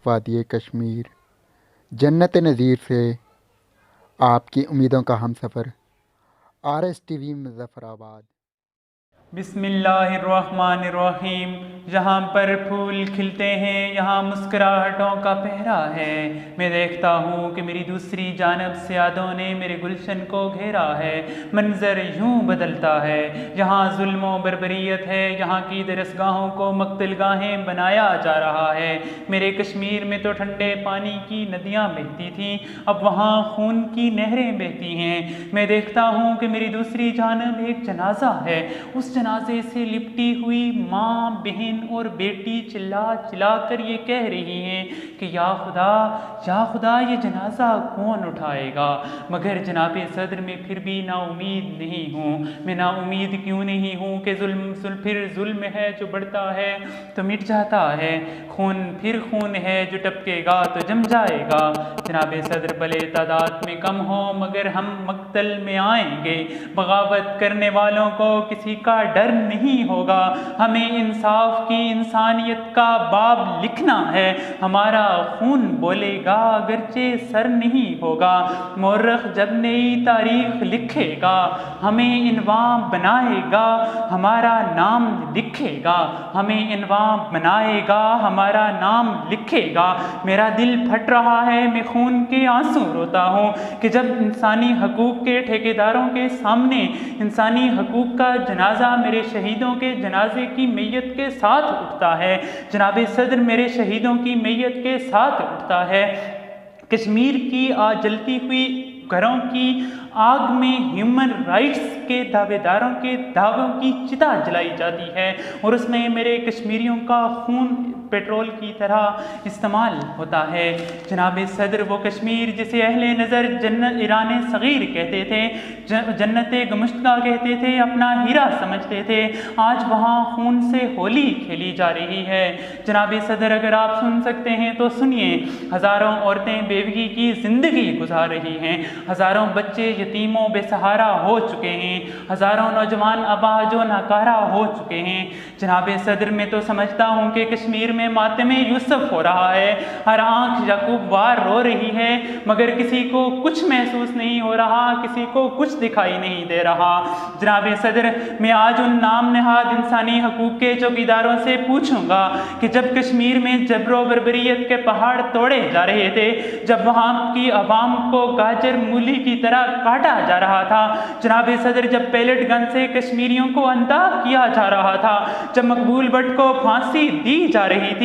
वादी कश्मीर जन्नत नज़ीर से आपकी उम्मीदों का हमसफ़र RSTV मुज़फ़्फ़राबाद। बिस्मिल्लाहिर्रहमानिर्रहीम। जहाँ पर फूल खिलते हैं यहाँ मुस्कुराहटों का पहरा है। मैं देखता हूँ कि मेरी दूसरी जानब से यादों ने मेरे गुलशन को घेरा है। मंजर यूँ बदलता है, यहाँ जुल्म व बर्बरियत है, यहाँ की दरसगाहों को मक़तलगाहें बनाया जा रहा है। मेरे कश्मीर में तो ठंडे पानी की नदियाँ बहती थीं, अब वहाँ खून की नहरें बहती हैं। मैं देखता हूँ कि मेरी दूसरी जानब एक जनाजा है, उस जनाजे से लिपटी हुई माँ, बहन और बेटी चिल्ला चिल्ला कर ये कह रही हैं कि या खुदा ये जनाजा कौन उठाएगा। मगर जनाबे सदर में फिर भी नाउमीद नहीं हूँ। मैं नाउमीद क्यों नहीं हूँ कि जुल्म है जो बढ़ता है तो मिट जाता है, खून है जो टपकेगा तो जम जाएगा। जनाबे सदर भले तादाद में कम हो मगर हम मक्तल में आएंगे। बगावत करने वालों को किसी का डर नहीं होगा। हमें इंसाफ की, इंसानियत का बाब लिखना है। हमारा खून बोलेगा अगरचे सर नहीं होगा। मौरख जब नई तारीख लिखेगा हमें इनवाम बनाएगा, हमारा नाम लिखेगा। हमें इनवाम बनाएगा, हमारा नाम लिखेगा। मेरा दिल फट रहा है, मैं खून के आंसू रोता हूँ कि जब इंसानी हकूक़ के ठेकेदारों के सामने इंसानी हकूक़ का जनाजा मेरे शहीदों के जनाजे की मैयत के साथ उठता है। जनाबे सदर मेरे शहीदों की मैयत के साथ उठता है। कश्मीर की आज जलती हुई घरों की आग में ह्यूमन राइट्स के दावेदारों के दावों की चिता जलाई जाती है और उसमें मेरे कश्मीरियों का खून पेट्रोल की तरह इस्तेमाल होता है। जनाबे सदर वो कश्मीर जिसे अहले नज़र जन्नत ईरान सगीर कहते थे, जन्नत गमुश्तगा कहते थे, अपना हीरा समझते थे, आज वहाँ खून से होली खेली जा रही है। जनाबे सदर अगर आप सुन सकते हैं तो सुनिए। हज़ारों औरतें बेवगी की ज़िंदगी गुजार रही हैं, हज़ारों बच्चे यतीमों बेसहारा हो चुके हैं, हज़ारों नौजवान अबाजो नाकारा हो चुके हैं। जनाबे सदर में तो समझता हूँ कि कश्मीर में मातमे यूसुफ हो रहा है, हर आँख याकूब वार रो रही है, मगर किसी को कुछ महसूस नहीं हो रहा, किसी को कुछ दिखाई नहीं दे रहा। जनाबे सदर मैं आज उन नाम नहाद इंसानी हकूक़ के चौकीदारों से पूछूंगा कि जब कश्मीर में जबरो बर्बरियत के पहाड़ तोड़े जा रहे थे, जब वहाँ की आवाम को गाजर मूली की तरह काटा जा रहा था, जनाबे सदर जब पैलेट गन से कश्मीरियों को अंधा किया जा रहा था, जब मकबूल भट्ट को फांसी दी जा रही थी,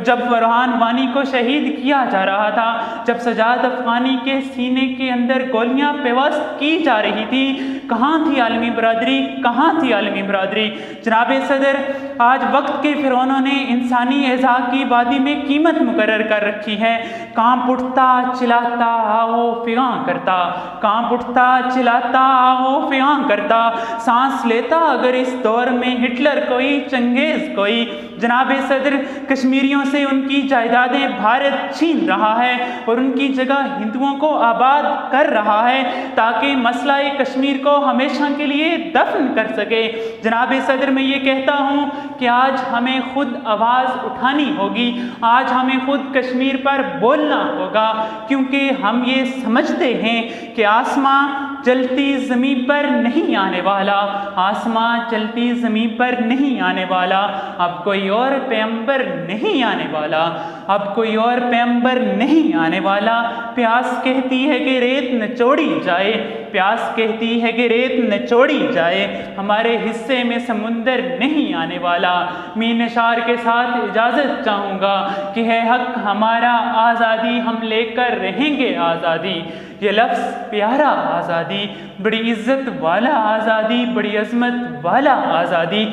जब फरहान वानी को शहीद किया जा रहा था, जब सजाद अफगानी के सीने के अंदर गोलियां पेवस्त की जा रही थी, कहाँ थी आलमी बरादरी, कहाँ थी आलमी बरादरी। जनाबे सदर आज वक्त के फिरौनों ने इंसानी एज़ा की वादी में कीमत मुकर्रर कर रखी है। कांप उठता चिल्लाता आओ फिगां करता, कांप उठता चिल्लाता आओ फिगां करता, सांस लेता अगर इस दौर में हिटलर कोई, चंगेज कोई। जनाबे सदर कश्मीरियों से उनकी जायदादें भारत छीन रहा है और उनकी जगह हिंदुओं को आबाद कर रहा है ताकि मसला कश्मीर को हमेशा के लिए दफन कर सके। जनाबे सदर मैं ये कहता हूँ कि आज हमें खुद आवाज़ उठानी होगी, आज हमें खुद कश्मीर पर बोलना होगा, क्योंकि हम ये समझते हैं कि आसमां चलती ज़मीन पर नहीं आने वाला, आसमां चलती ज़मीन पर नहीं आने वाला, अब कोई और पैगंबर नहीं आने वाला, अब कोई और पैगंबर नहीं आने वाला। प्यास कहती है कि रेत निचोड़ी जाए, प्यास कहती है कि रेत निचोड़ी जाए, हमारे हिस्से में समुंदर नहीं आने वाला। मैं निशार के साथ इजाज़त चाहूँगा कि है हक हमारा आज़ादी, हम लेकर रहेंगे आज़ादी। ये लफ्ज़ प्यारा आज़ादी, बड़ी इज़्ज़त वाला आज़ादी, बड़ी अज़मत वाला आज़ादी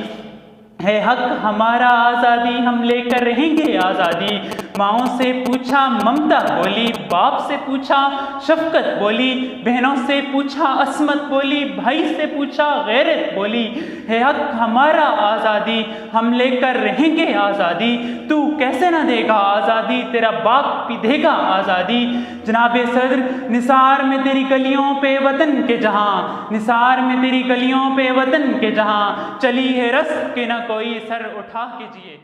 है हक हमारा आज़ादी, हम लेकर रहेंगे आज़ादी। माँओं से पूछा ममता बोली, बाप से पूछा शफ़क़त बोली, बहनों से पूछा असमत बोली, भाई से पूछा गैरत बोली। है हक हमारा आज़ादी, हम लेकर रहेंगे आज़ादी। तू कैसे ना देगा आज़ादी, तेरा बाप भी देगा आज़ादी। जनाबे सदर निसार में तेरी गलियों पे वतन के जहाँ, निसार में तेरी गलियों पे वतन के जहाँ, चली है रस के न कोई सर उठा के जिए।